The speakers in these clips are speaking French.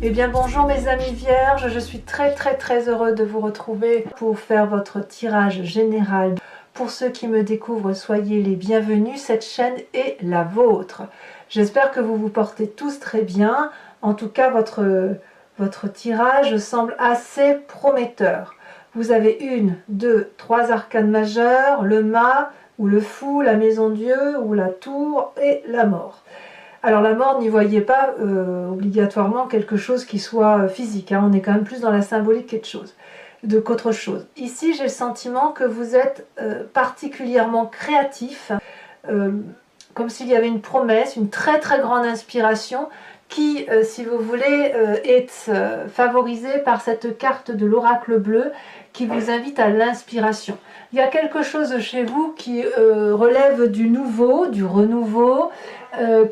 Eh bien bonjour mes amis vierges, je suis très heureux de vous retrouver pour faire votre tirage général. Pour ceux qui me découvrent, soyez les bienvenus, cette chaîne est la vôtre. J'espère que vous vous portez tous très bien, en tout cas votre tirage semble assez prometteur. Vous avez 1, 2, 3 arcanes majeures, le mât ou le fou, la maison Dieu ou la tour et la mort. Alors la mort, n'y voyez pas obligatoirement quelque chose qui soit physique, hein. On est quand même plus dans la symbolique qu'autre chose. Ici, j'ai le sentiment que vous êtes particulièrement créatif, comme s'il y avait une promesse, une très grande inspiration qui, si vous voulez, est favorisée par cette carte de l'oracle bleu qui vous invite à l'inspiration. Il y a quelque chose chez vous qui relève du nouveau, du renouveau,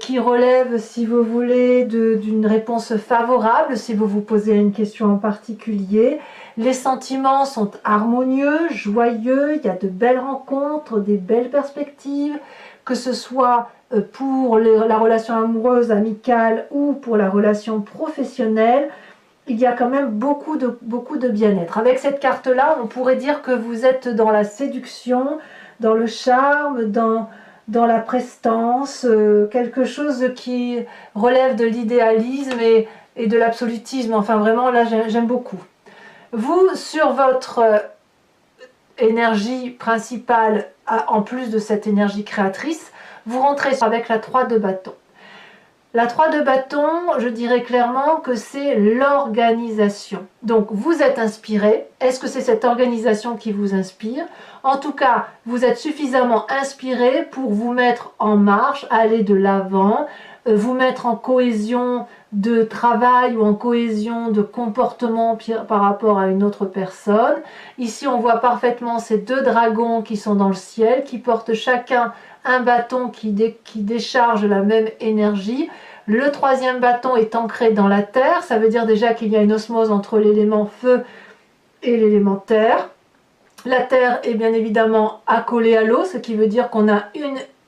qui relève, si vous voulez, d'une réponse favorable, si vous vous posez une question en particulier. Les sentiments sont harmonieux, joyeux, il y a de belles rencontres, des belles perspectives, que ce soit pour la relation amoureuse, amicale ou pour la relation professionnelle. Il y a quand même beaucoup de bien-être. Avec cette carte-là, on pourrait dire que vous êtes dans la séduction, dans le charme, dans la prestance, quelque chose qui relève de l'idéalisme et de l'absolutisme. Enfin vraiment, là, j'aime beaucoup. Vous, sur votre énergie principale, en plus de cette énergie créatrice, vous rentrez avec la 3 de bâton. La 3 de bâton, je dirais clairement que c'est l'organisation. Donc vous êtes inspiré. Est-ce que c'est cette organisation qui vous inspire? En tout cas, vous êtes suffisamment inspiré pour vous mettre en marche, aller de l'avant, vous mettre en cohésion de travail ou en cohésion de comportement par rapport à une autre personne. Ici, on voit parfaitement ces 2 dragons qui sont dans le ciel, qui portent chacun un bâton qui décharge la même énergie. Le 3e bâton est ancré dans la terre, ça veut dire déjà qu'il y a une osmose entre l'élément feu et l'élément terre. La terre est bien évidemment accolée à l'eau, ce qui veut dire qu'on a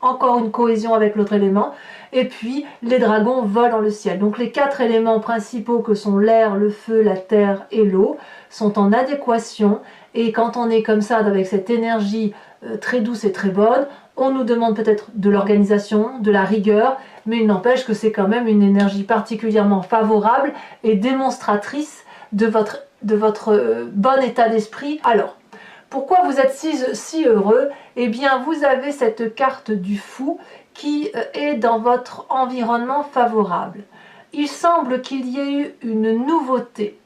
encore une cohésion avec l'autre élément. Et puis les dragons volent dans le ciel. Donc les 4 éléments principaux que sont l'air, le feu, la terre et l'eau sont en adéquation. Et quand on est comme ça, avec cette énergie très douce et très bonne, on nous demande peut-être de l'organisation, de la rigueur, mais il n'empêche que c'est quand même une énergie particulièrement favorable et démonstratrice de votre bon état d'esprit. Alors, pourquoi vous êtes si heureux? Eh bien, vous avez cette carte du fou qui est dans votre environnement favorable. Il semble qu'il y ait eu une nouveauté,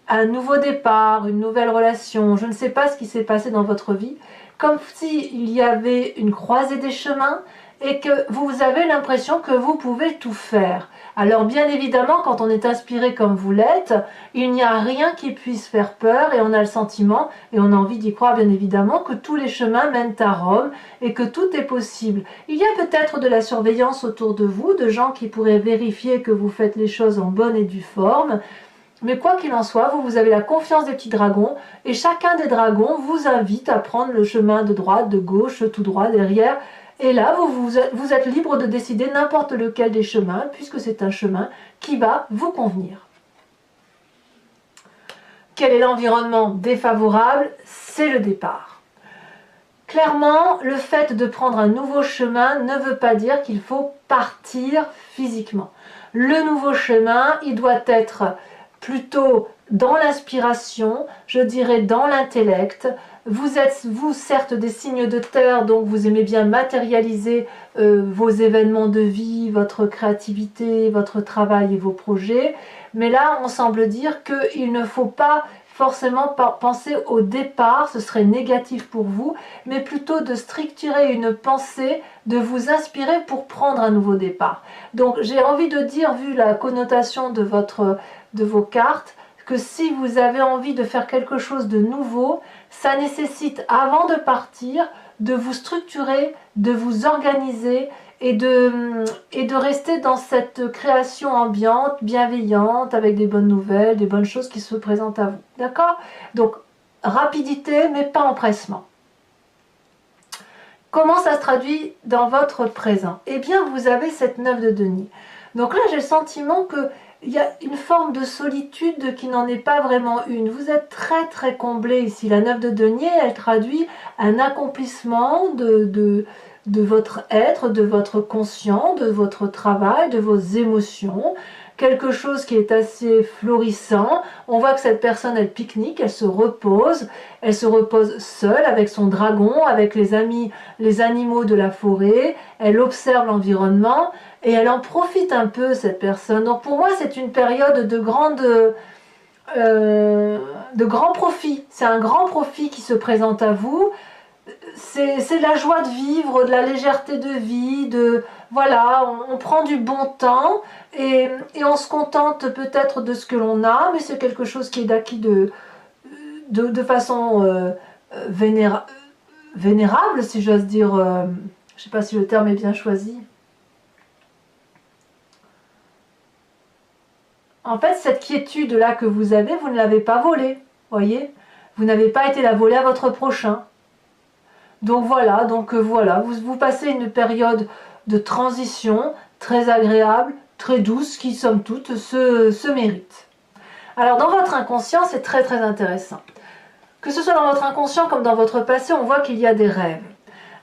un nouveau départ, une nouvelle relation. Je ne sais pas ce qui s'est passé dans votre vie, comme s'il y avait une croisée des chemins et que vous avez l'impression que vous pouvez tout faire. Alors bien évidemment, quand on est inspiré comme vous l'êtes, il n'y a rien qui puisse faire peur et on a le sentiment, et on a envie d'y croire bien évidemment, que tous les chemins mènent à Rome et que tout est possible. Il y a peut-être de la surveillance autour de vous, de gens qui pourraient vérifier que vous faites les choses en bonne et due forme. Mais quoi qu'il en soit, vous avez la confiance des petits dragons et chacun des dragons vous invite à prendre le chemin de droite, de gauche, tout droit, derrière. Et là, vous êtes libre de décider n'importe lequel des chemins puisque c'est un chemin qui va vous convenir. Quel est l'environnement défavorable? C'est le départ. Clairement, le fait de prendre un nouveau chemin ne veut pas dire qu'il faut partir physiquement. Le nouveau chemin, il doit être plutôt dans l'inspiration, je dirais dans l'intellect. Vous êtes, vous, certes des signes de terre, donc vous aimez bien matérialiser vos événements de vie, votre créativité, votre travail et vos projets. Mais là, on semble dire qu'il ne faut pas forcément penser au départ, ce serait négatif pour vous, mais plutôt de structurer une pensée, de vous inspirer pour prendre un nouveau départ. Donc j'ai envie de dire, vu la connotation de vos cartes, que si vous avez envie de faire quelque chose de nouveau, ça nécessite, avant de partir, de vous structurer, de vous organiser et de rester dans cette création ambiante, bienveillante, avec des bonnes nouvelles, des bonnes choses qui se présentent à vous. D'accord? Donc, rapidité, mais pas empressement. Comment ça se traduit dans votre présent? Eh bien, vous avez cette 9 de denier. Donc là, j'ai le sentiment que il y a une forme de solitude qui n'en est pas vraiment une. Vous êtes très très comblé ici. La 9 de denier, elle traduit un accomplissement de votre être, de votre conscient, de votre travail, de vos émotions. Quelque chose qui est assez florissant. On voit que cette personne, elle pique-nique, elle se repose seule avec son dragon, avec les animaux de la forêt, elle observe l'environnement et elle en profite un peu, cette personne. Donc pour moi, c'est une période de grand profit. C'est un grand profit qui se présente à vous. C'est de la joie de vivre, de la légèreté de vie, voilà, on prend du bon temps et on se contente peut-être de ce que l'on a, mais c'est quelque chose qui est acquis de façon vénérable, si j'ose dire. Je ne sais pas si le terme est bien choisi. En fait, cette quiétude-là que vous avez, vous ne l'avez pas volée, voyez. Vous n'avez pas été la voler à votre prochain. Donc voilà, vous passez une période de transition très agréable, très douce, qui somme toute se mérite. Alors dans votre inconscient, c'est très très intéressant. Que ce soit dans votre inconscient comme dans votre passé, on voit qu'il y a des rêves.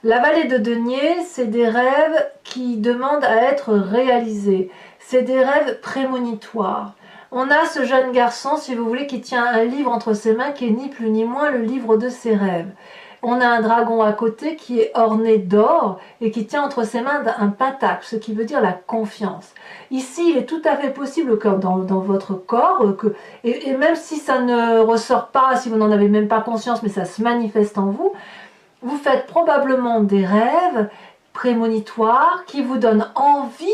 La vallée de denier, c'est des rêves qui demandent à être réalisés. C'est des rêves prémonitoires. On a ce jeune garçon, si vous voulez, qui tient un livre entre ses mains qui est ni plus ni moins le livre de ses rêves. On a un dragon à côté qui est orné d'or et qui tient entre ses mains un pentacle, ce qui veut dire la confiance. Ici, il est tout à fait possible que dans votre corps, et même si ça ne ressort pas, si vous n'en avez même pas conscience, mais ça se manifeste en vous, vous faites probablement des rêves prémonitoires qui vous donnent envie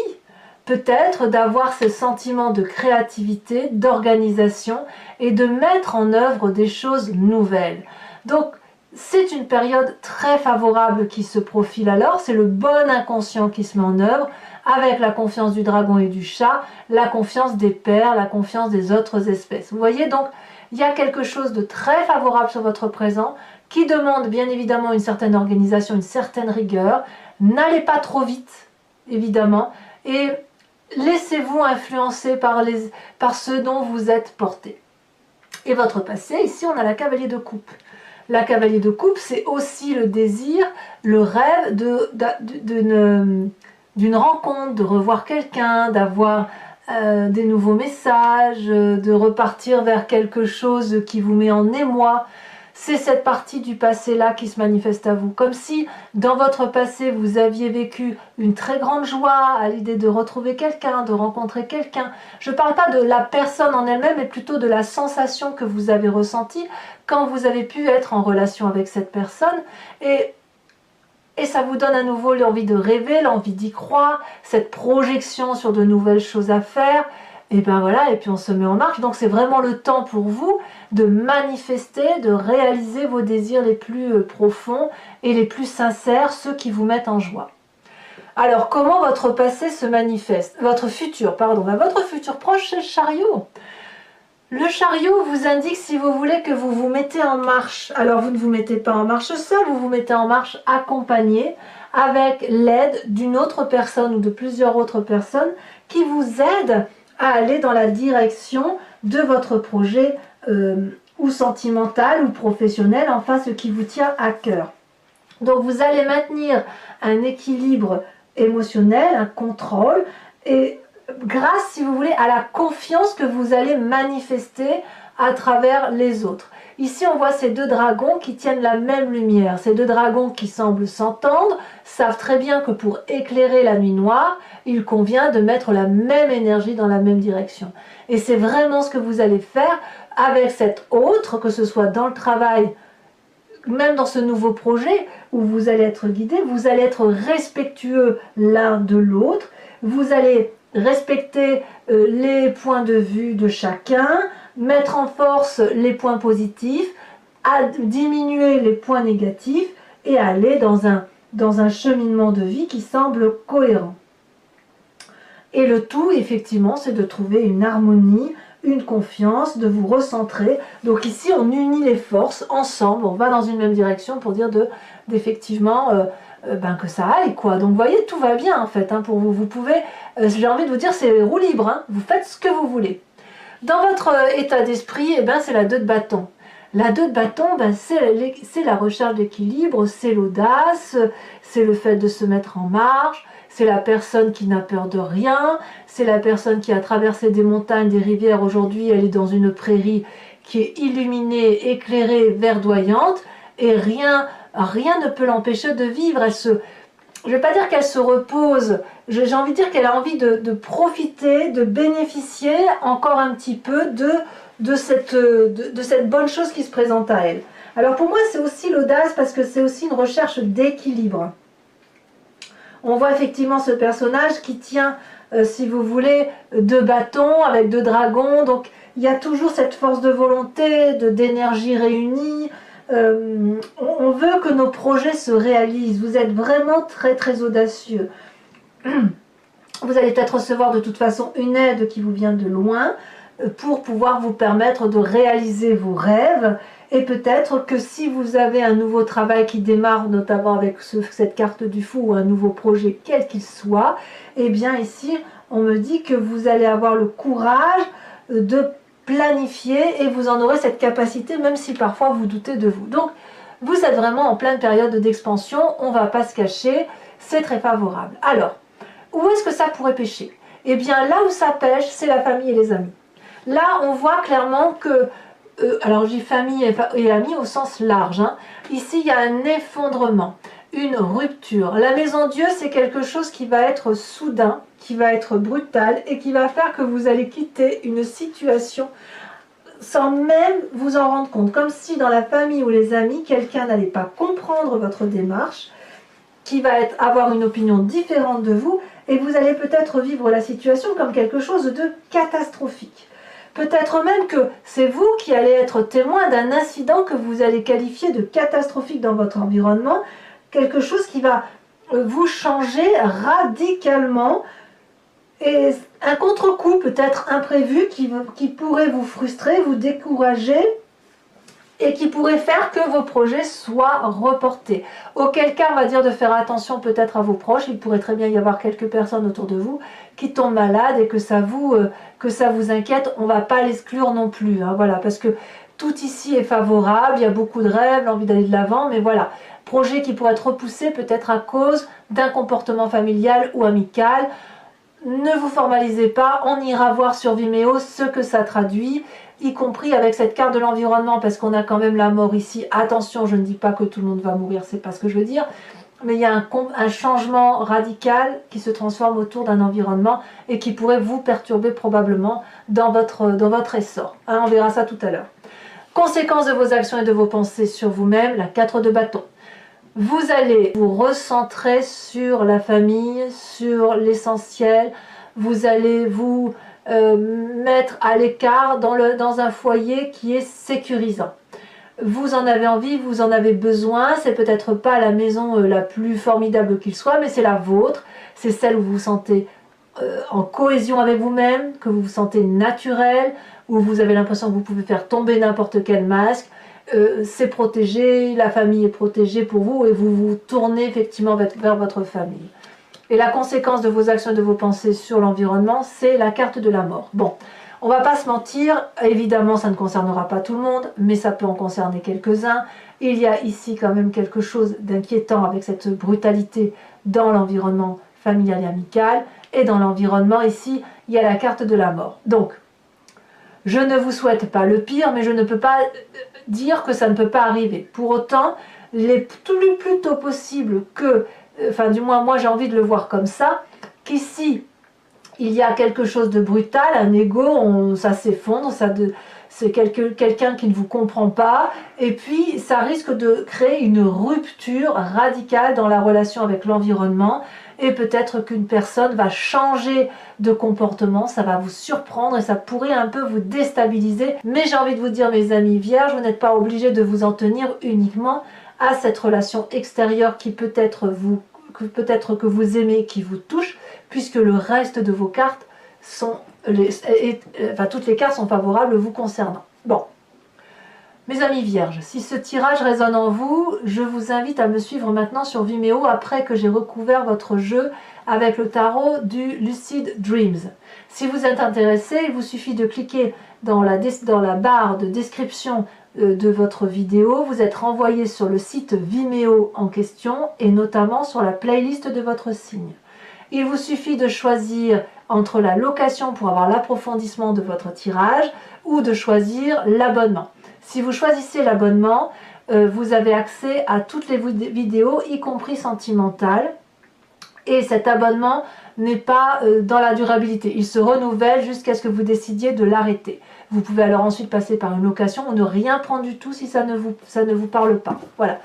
peut-être d'avoir ce sentiment de créativité, d'organisation et de mettre en œuvre des choses nouvelles. Donc, c'est une période très favorable qui se profile alors, c'est le bon inconscient qui se met en œuvre, avec la confiance du dragon et du chat, la confiance des pairs, la confiance des autres espèces. Vous voyez donc, il y a quelque chose de très favorable sur votre présent, qui demande bien évidemment une certaine organisation, une certaine rigueur. N'allez pas trop vite, évidemment, et laissez-vous influencer par ce dont vous êtes porté. Et votre passé, ici on a la cavalier de coupe. La cavalier de coupe, c'est aussi le désir, le rêve d'une rencontre, de revoir quelqu'un, d'avoir des nouveaux messages, de repartir vers quelque chose qui vous met en émoi. C'est cette partie du passé-là qui se manifeste à vous. Comme si, dans votre passé, vous aviez vécu une très grande joie à l'idée de retrouver quelqu'un, de rencontrer quelqu'un. Je ne parle pas de la personne en elle-même, mais plutôt de la sensation que vous avez ressentie quand vous avez pu être en relation avec cette personne. Et ça vous donne à nouveau l'envie de rêver, l'envie d'y croire, cette projection sur de nouvelles choses à faire. Et ben voilà, et puis on se met en marche. Donc c'est vraiment le temps pour vous de manifester, de réaliser vos désirs les plus profonds et les plus sincères, ceux qui vous mettent en joie. Alors comment votre passé se manifeste? Votre futur proche, c'est le chariot. Le chariot vous indique, si vous voulez, que vous vous mettez en marche. Alors vous ne vous mettez pas en marche seul, vous vous mettez en marche accompagné, avec l'aide d'une autre personne ou de plusieurs autres personnes qui vous aident à aller dans la direction de votre projet ou sentimental ou professionnel, enfin ce qui vous tient à cœur. Donc vous allez maintenir un équilibre émotionnel, un contrôle, et grâce, si vous voulez, à la confiance que vous allez manifester à travers les autres. Ici, on voit ces deux dragons qui tiennent la même lumière. Ces deux dragons qui semblent s'entendre, savent très bien que pour éclairer la nuit noire, il convient de mettre la même énergie dans la même direction. Et c'est vraiment ce que vous allez faire avec cet autre, que ce soit dans le travail, même dans ce nouveau projet où vous allez être guidé, vous allez être respectueux l'un de l'autre, vous allez respecter les points de vue de chacun, mettre en force les points positifs, à diminuer les points négatifs et aller dans un cheminement de vie qui semble cohérent. Et le tout, effectivement, c'est de trouver une harmonie, une confiance, de vous recentrer. Donc ici, on unit les forces ensemble, on va dans une même direction pour dire d'effectivement que ça aille, quoi. Donc vous voyez, tout va bien en fait hein, pour vous. Vous pouvez, j'ai envie de vous dire, c'est roue libre, hein. Vous faites ce que vous voulez. Dans votre état d'esprit, c'est la 2 de bâton. La 2 de bâton, c'est la recherche d'équilibre, c'est l'audace, c'est le fait de se mettre en marche, c'est la personne qui n'a peur de rien, c'est la personne qui a traversé des montagnes, des rivières. Aujourd'hui, elle est dans une prairie qui est illuminée, éclairée, verdoyante, et rien ne peut l'empêcher de vivre. Je ne vais pas dire qu'elle se repose, j'ai envie de dire qu'elle a envie de profiter, de bénéficier encore un petit peu de cette bonne chose qui se présente à elle. Alors pour moi, c'est aussi l'audace parce que c'est aussi une recherche d'équilibre. On voit effectivement ce personnage qui tient, si vous voulez, 2 bâtons avec 2 dragons. Donc il y a toujours cette force de volonté, d'énergie réunie. On veut que nos projets se réalisent. Vous êtes vraiment très très audacieux. Vous allez peut-être recevoir de toute façon une aide qui vous vient de loin pour pouvoir vous permettre de réaliser vos rêves. Et peut-être que si vous avez un nouveau travail qui démarre, notamment avec cette carte du fou ou un nouveau projet quel qu'il soit, eh bien ici on me dit que vous allez avoir le courage de planifier et vous en aurez cette capacité même si parfois vous doutez de vous. Donc vous êtes vraiment en pleine période d'expansion, on ne va pas se cacher, c'est très favorable. Alors, où est-ce que ça pourrait pêcher? Eh bien là où ça pêche, c'est la famille et les amis. Là on voit clairement que, alors j'ai famille et amis au sens large, hein. Ici il y a un effondrement, une rupture. La maison Dieu, c'est quelque chose qui va être soudain, qui va être brutal et qui va faire que vous allez quitter une situation sans même vous en rendre compte. Comme si dans la famille ou les amis, quelqu'un n'allait pas comprendre votre démarche, qui va avoir une opinion différente de vous et vous allez peut-être vivre la situation comme quelque chose de catastrophique. Peut-être même que c'est vous qui allez être témoin d'un incident que vous allez qualifier de catastrophique dans votre environnement, quelque chose qui va vous changer radicalement et un contre-coup peut-être imprévu qui pourrait vous frustrer, vous décourager et qui pourrait faire que vos projets soient reportés. Auquel cas, on va dire de faire attention peut-être à vos proches. Il pourrait très bien y avoir quelques personnes autour de vous qui tombent malades et que ça vous inquiète. On ne va pas l'exclure non plus, hein, voilà, parce que tout ici est favorable, il y a beaucoup de rêves, l'envie d'aller de l'avant, mais voilà, projet qui pourrait être repoussé peut-être à cause d'un comportement familial ou amical. Ne vous formalisez pas, on ira voir sur Vimeo ce que ça traduit, y compris avec cette carte de l'environnement, parce qu'on a quand même la mort ici. Attention, je ne dis pas que tout le monde va mourir, c'est pas ce que je veux dire, mais il y a un changement radical qui se transforme autour d'un environnement et qui pourrait vous perturber probablement dans votre essor. Hein, on verra ça tout à l'heure. Conséquences de vos actions et de vos pensées sur vous-même, la 4 de bâton. Vous allez vous recentrer sur la famille, sur l'essentiel. Vous allez vous mettre à l'écart dans un foyer qui est sécurisant. Vous en avez envie, vous en avez besoin. C'est peut-être pas la maison la plus formidable qu'il soit, mais c'est la vôtre. C'est celle où vous vous sentez en cohésion avec vous-même, que vous vous sentez naturel, où vous avez l'impression que vous pouvez faire tomber n'importe quel masque. C'est protégé, la famille est protégée pour vous et vous vous tournez effectivement vers votre famille. Et la conséquence de vos actions et de vos pensées sur l'environnement, c'est la carte de la mort. Bon, on va pas se mentir, évidemment ça ne concernera pas tout le monde, mais ça peut en concerner quelques-uns. Il y a ici quand même quelque chose d'inquiétant avec cette brutalité dans l'environnement familial et amical. Et dans l'environnement ici, il y a la carte de la mort. Donc, je ne vous souhaite pas le pire, mais je ne peux pas dire que ça ne peut pas arriver. Pour autant, il est plus tôt possible que, enfin du moins moi j'ai envie de le voir comme ça, qu'ici il y a quelque chose de brutal, un ego, ça s'effondre, c'est quelqu'un qui ne vous comprend pas, et puis ça risque de créer une rupture radicale dans la relation avec l'environnement, et peut-être qu'une personne va changer de comportement, ça va vous surprendre et ça pourrait un peu vous déstabiliser. Mais j'ai envie de vous dire, mes amis vierges, vous n'êtes pas obligés de vous en tenir uniquement à cette relation extérieure qui peut-être que vous aimez, qui vous touche, puisque le reste de vos cartes sont enfin, toutes les cartes sont favorables vous concernant. Bon, mes amis vierges, si ce tirage résonne en vous, je vous invite à me suivre maintenant sur Vimeo après que j'ai recouvert votre jeu avec le tarot du Lucid Dreams. Si vous êtes intéressé, il vous suffit de cliquer dans la barre de description de votre vidéo. Vous êtes renvoyé sur le site Vimeo en question et notamment sur la playlist de votre signe. Il vous suffit de choisir entre la location pour avoir l'approfondissement de votre tirage ou de choisir l'abonnement. Si vous choisissez l'abonnement, vous avez accès à toutes les vidéos, y compris sentimentales. Et cet abonnement n'est pas dans la durabilité. Il se renouvelle jusqu'à ce que vous décidiez de l'arrêter. Vous pouvez alors ensuite passer par une location ou ne rien prendre du tout si ça ne vous parle pas. Voilà.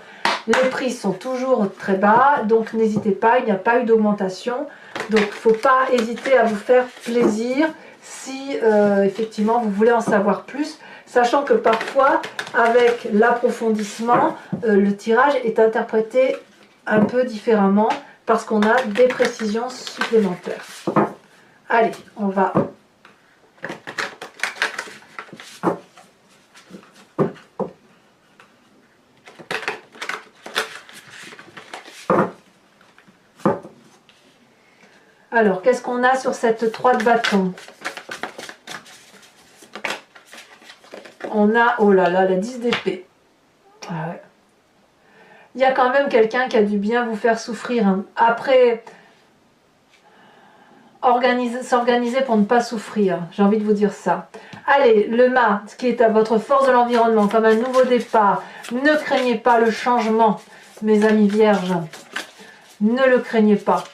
Les prix sont toujours très bas, donc n'hésitez pas, il n'y a pas eu d'augmentation. Donc il ne faut pas hésiter à vous faire plaisir si effectivement vous voulez en savoir plus. Sachant que parfois, avec l'approfondissement, le tirage est interprété un peu différemment parce qu'on a des précisions supplémentaires. Allez, on va... Alors, qu'est-ce qu'on a sur cette 3 de bâton? On a, oh là là, la 10 d'épée. Ah ouais. Il y a quand même quelqu'un qui a dû bien vous faire souffrir. Hein. Après, s'organiser pour ne pas souffrir. J'ai envie de vous dire ça. Allez, le mât, qui est à votre force de l'environnement, comme un nouveau départ. Ne craignez pas le changement, mes amis vierges. Ne le craignez pas.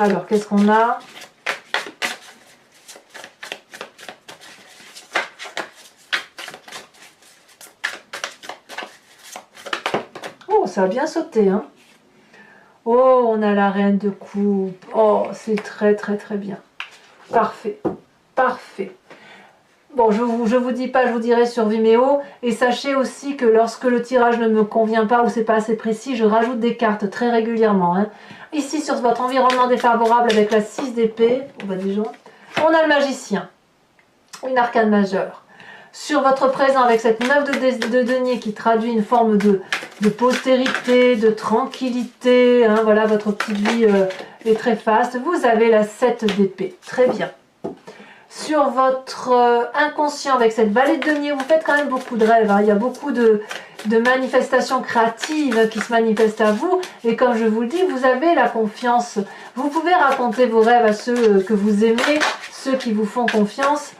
Alors, qu'est-ce qu'on a? Oh, ça a bien sauté, hein. Oh, on a la reine de coupe. Oh, c'est très, très, très bien. Parfait. Parfait. Bon, je vous dis pas, je vous dirai sur Vimeo. Et sachez aussi que lorsque le tirage ne me convient pas ou c'est pas assez précis, je rajoute des cartes très régulièrement. Hein. Ici, sur votre environnement défavorable avec la 6 d'épée, on a le magicien, une arcane majeure. Sur votre présent avec cette 9 de denier qui traduit une forme de postérité, de tranquillité, hein, voilà, votre petite vie est très faste. Vous avez la 7 d'épée, très bien. Sur votre inconscient avec cette vallée de denier, vous faites quand même beaucoup de rêves, hein. Il y a beaucoup de manifestations créatives qui se manifestent à vous, et comme je vous le dis, vous avez la confiance. Vous pouvez raconter vos rêves à ceux que vous aimez, ceux qui vous font confiance,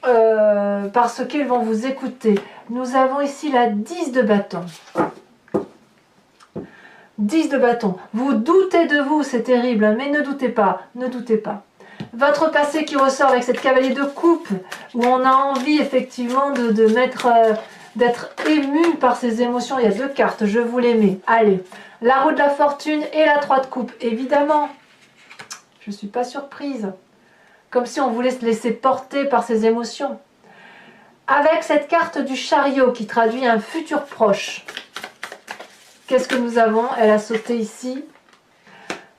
parce qu'ils vont vous écouter. Nous avons ici la 10 de bâton. 10 de bâton. Vous doutez de vous, c'est terrible, hein, mais ne doutez pas, ne doutez pas. Votre passé qui ressort avec cette cavalier de coupe, où on a envie effectivement d'être ému par ses émotions. Il y a 2 cartes, je vous les mets. Allez, la roue de la fortune et la 3 de coupe, évidemment. Je ne suis pas surprise. Comme si on voulait se laisser porter par ses émotions. Avec cette carte du chariot qui traduit un futur proche. Qu'est-ce que nous avons? Elle a sauté ici.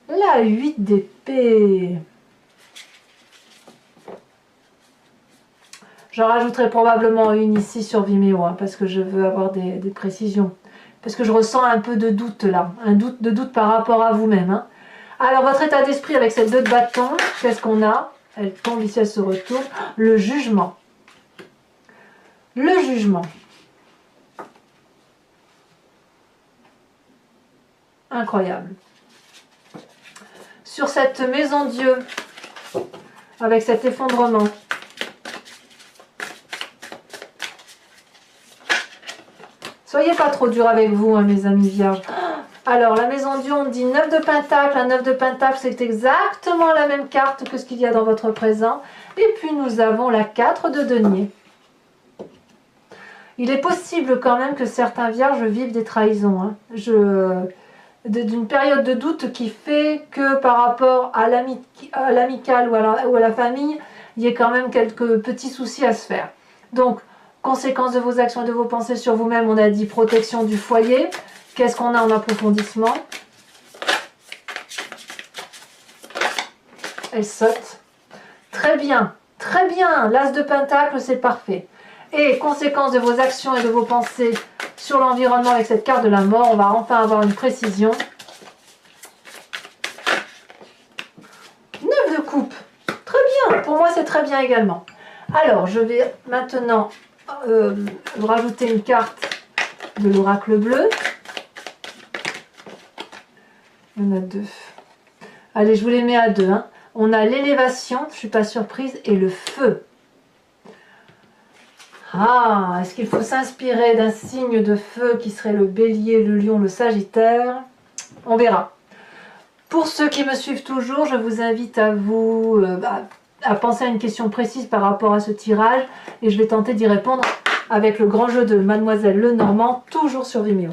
La 8 d'épée. J'en rajouterai probablement une ici sur Vimeo, hein, parce que je veux avoir des précisions. Parce que je ressens un peu de doute là, un doute par rapport à vous-même. Hein. Alors votre état d'esprit avec cette 2 de bâton, qu'est-ce qu'on a? Elle tombe ici, elle se retourne. Le jugement. Le jugement. Incroyable. Sur cette maison Dieu, avec cet effondrement. Soyez pas trop dur avec vous, hein, mes amis vierges. Alors, la maison Dieu, on dit 9 de pentacle. Un 9 de pentacle, c'est exactement la même carte que ce qu'il y a dans votre présent. Et puis, nous avons la 4 de denier. Il est possible quand même que certains vierges vivent des trahisons. Hein. D'une période de doute qui fait que par rapport à l'amical ou à la famille, il y ait quand même quelques petits soucis à se faire. Donc, conséquence de vos actions et de vos pensées sur vous-même, on a dit protection du foyer. Qu'est-ce qu'on a en approfondissement? elle saute. Très bien, très bien. L'as de pentacle, c'est parfait. Et conséquence de vos actions et de vos pensées sur l'environnement avec cette carte de la mort, on va enfin avoir une précision. 9 de coupe. Très bien, pour moi c'est très bien également. Alors, je vais maintenant rajouter une carte de l'oracle bleu. Il y en a 2. Allez, je vous les mets à 2. Hein. On a l'élévation, je ne suis pas surprise, et le feu. Ah, est-ce qu'il faut s'inspirer d'un signe de feu qui serait le bélier, le lion, le sagittaire? On verra. Pour ceux qui me suivent toujours, je vous invite à à penser à une question précise par rapport à ce tirage et je vais tenter d'y répondre avec le grand jeu de Mademoiselle Lenormand, toujours sur Vimeo.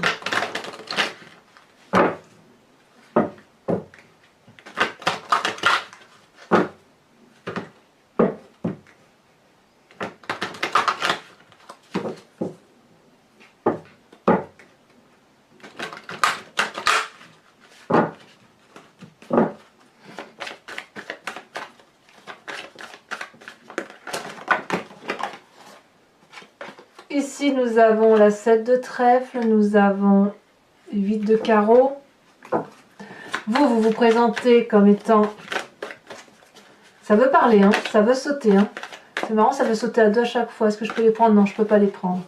Ici, nous avons la 7 de trèfle, nous avons 8 de carreau. Vous vous présentez comme étant... Ça veut parler, hein, ça veut sauter. Hein. C'est marrant, ça veut sauter à 2 à chaque fois. Est-ce que je peux les prendre? Non, je ne peux pas les prendre.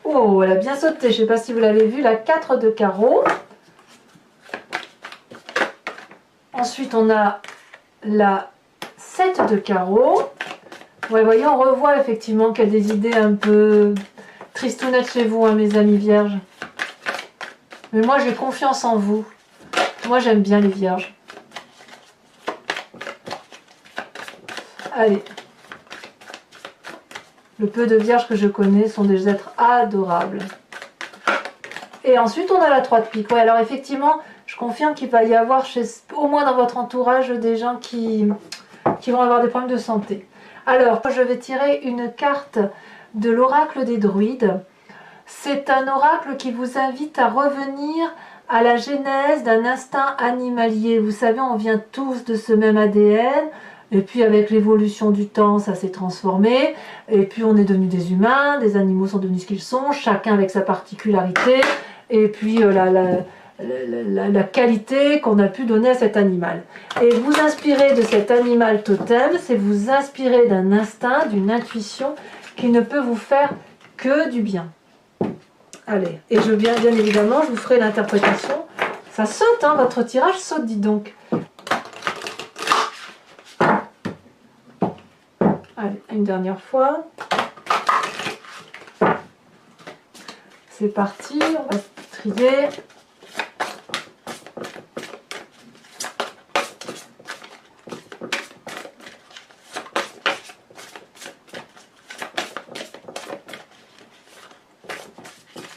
Oh, elle a bien sauté. Je ne sais pas si vous l'avez vu, la 4 de carreau. Ensuite, on a la 7 de carreau. Ouais, voyez, on revoit effectivement qu'il y a des idées un peu tristounettes chez vous, hein, mes amis vierges. Mais moi, j'ai confiance en vous. Moi, j'aime bien les vierges. Allez. Le peu de vierges que je connais sont des êtres adorables. Et ensuite, on a la 3 de pique. Ouais, alors effectivement, je confirme qu'il va y avoir, au moins dans votre entourage, des gens qui vont avoir des problèmes de santé. Alors, je vais tirer une carte de l'oracle des druides. C'est un oracle qui vous invite à revenir à la genèse d'un instinct animalier. Vous savez, on vient tous de ce même ADN, et puis avec l'évolution du temps, ça s'est transformé, et puis on est devenus des humains, des animaux sont devenus ce qu'ils sont, chacun avec sa particularité, et puis la qualité qu'on a pu donner à cet animal. Et vous inspirer de cet animal totem, c'est vous inspirer d'un instinct, d'une intuition qui ne peut vous faire que du bien. Allez, et bien évidemment, je vous ferai l'interprétation. Ça saute, hein, votre tirage saute, dis donc. Allez, une dernière fois. C'est parti, on va trier.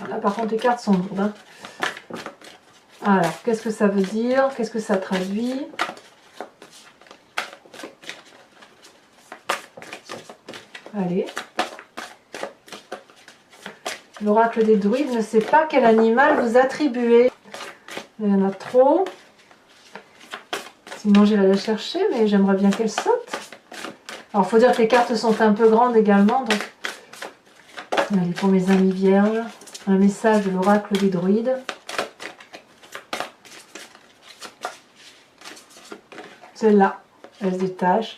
Là, par contre, les cartes sont lourdes. Hein. Alors, qu'est-ce que ça veut dire? Qu'est-ce que ça traduit? Allez. L'oracle des druides ne sait pas quel animal vous attribuer. Il y en a trop. Sinon, j'irai la chercher, mais j'aimerais bien qu'elle saute. Alors, il faut dire que les cartes sont un peu grandes également. Donc, allez, pour mes amis vierges, un message de l'oracle des druides. Celle-là, elle se détache.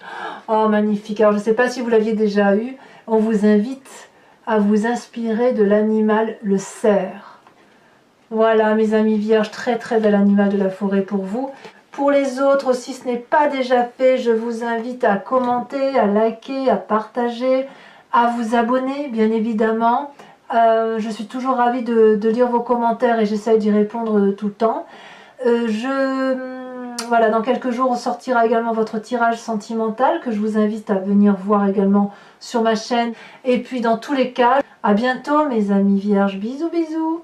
Oh, magnifique. Alors, je ne sais pas si vous l'aviez déjà eu. On vous invite à vous inspirer de l'animal, le cerf. Voilà, mes amis vierges, très très bel animal de la forêt pour vous. Pour les autres, si ce n'est pas déjà fait, je vous invite à commenter, à liker, à partager, à vous abonner, bien évidemment. Je suis toujours ravie de lire vos commentaires et j'essaye d'y répondre tout le temps. Voilà, dans quelques jours, on sortira également votre tirage sentimental que je vous invite à venir voir également sur ma chaîne. Et puis, dans tous les cas, à bientôt, mes amis vierges. Bisous, bisous!